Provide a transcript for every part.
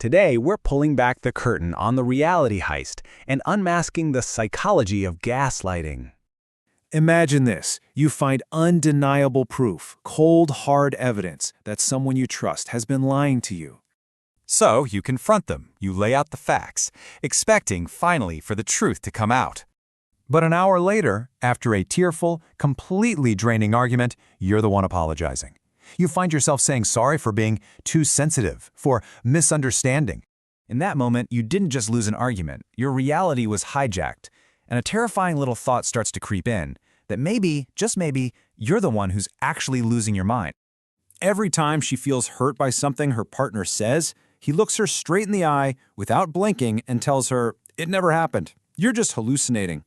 Today, we're pulling back the curtain on the reality heist and unmasking the psychology of gaslighting. Imagine this. You find undeniable proof, cold, hard evidence that someone you trust has been lying to you. So you confront them, you lay out the facts, expecting finally for the truth to come out. But an hour later, after a tearful, completely draining argument, you're the one apologizing. You find yourself saying sorry for being too sensitive, for misunderstanding. In that moment, you didn't just lose an argument, your reality was hijacked, and a terrifying little thought starts to creep in, that maybe, just maybe, you're the one who's actually losing your mind. Every time she feels hurt by something her partner says, he looks her straight in the eye without blinking and tells her, "It never happened. You're just hallucinating."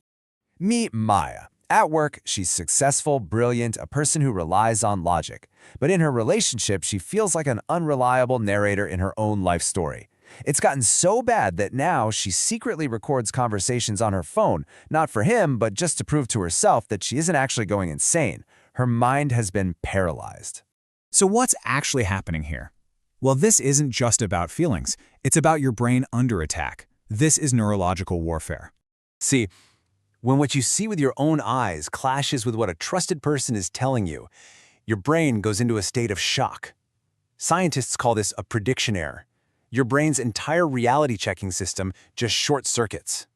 Meet Maya. At work, she's successful, brilliant, a person who relies on logic. But in her relationship, she feels like an unreliable narrator in her own life story. It's gotten so bad that now she secretly records conversations on her phone, not for him, but just to prove to herself that she isn't actually going insane. Her mind has been paralyzed. So what's actually happening here? Well, this isn't just about feelings. It's about your brain under attack. This is neurological warfare. See, when what you see with your own eyes clashes with what a trusted person is telling you, your brain goes into a state of shock. Scientists call this a prediction error. Your brain's entire reality-checking system just short-circuits.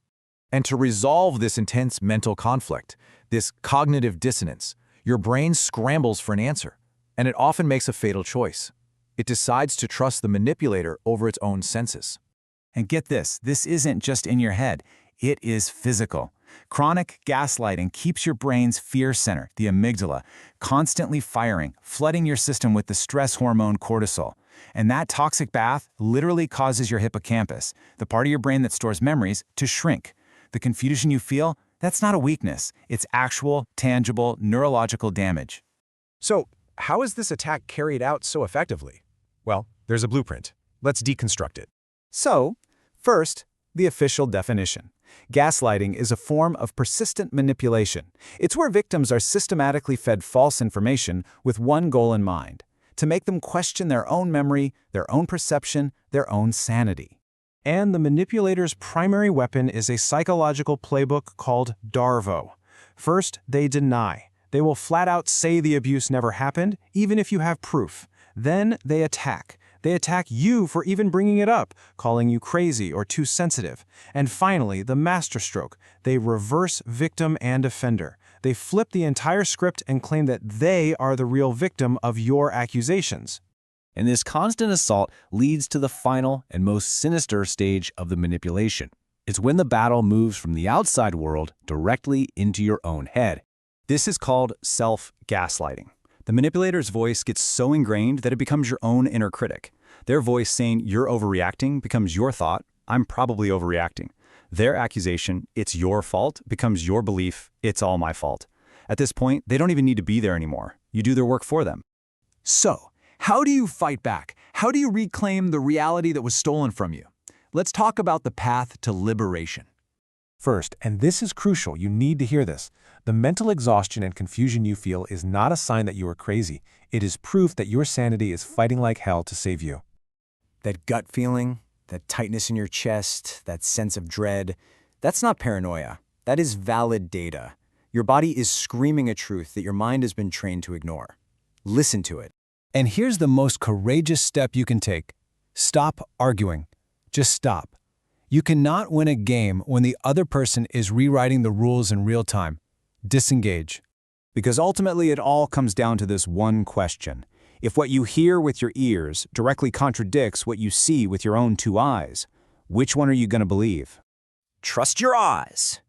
And to resolve this intense mental conflict, this cognitive dissonance, your brain scrambles for an answer, and it often makes a fatal choice. It decides to trust the manipulator over its own senses. And get this isn't just in your head, it is physical. Chronic gaslighting keeps your brain's fear center, the amygdala, constantly firing, flooding your system with the stress hormone cortisol. And that toxic bath literally causes your hippocampus, the part of your brain that stores memories, to shrink. The confusion you feel, that's not a weakness. It's actual, tangible, neurological damage. So, how is this attack carried out so effectively? Well, there's a blueprint. Let's deconstruct it. So, first, the official definition. Gaslighting is a form of persistent manipulation. It's where victims are systematically fed false information with one goal in mind: to make them question their own memory, their own perception, their own sanity. And the manipulator's primary weapon is a psychological playbook called DARVO. First, they deny. They will flat out say the abuse never happened, even if you have proof. Then they attack. They attack you for even bringing it up, calling you crazy or too sensitive. And finally, the masterstroke. They reverse victim and offender. They flip the entire script and claim that they are the real victim of your accusations. And this constant assault leads to the final and most sinister stage of the manipulation. It's when the battle moves from the outside world directly into your own head. This is called self-gaslighting. The manipulator's voice gets so ingrained that it becomes your own inner critic. Their voice saying you're overreacting becomes your thought, I'm probably overreacting. Their accusation, it's your fault, becomes your belief, it's all my fault. At this point, they don't even need to be there anymore. You do their work for them. So, how do you fight back? How do you reclaim the reality that was stolen from you? Let's talk about the path to liberation. First, and this is crucial, you need to hear this, the mental exhaustion and confusion you feel is not a sign that you are crazy. It is proof that your sanity is fighting like hell to save you. That gut feeling, that tightness in your chest, that sense of dread, that's not paranoia. That is valid data. Your body is screaming a truth that your mind has been trained to ignore. Listen to it. And here's the most courageous step you can take. Stop arguing. Just stop. You cannot win a game when the other person is rewriting the rules in real time. Disengage. Because ultimately it all comes down to this one question. If what you hear with your ears directly contradicts what you see with your own two eyes, which one are you going to believe? Trust your eyes.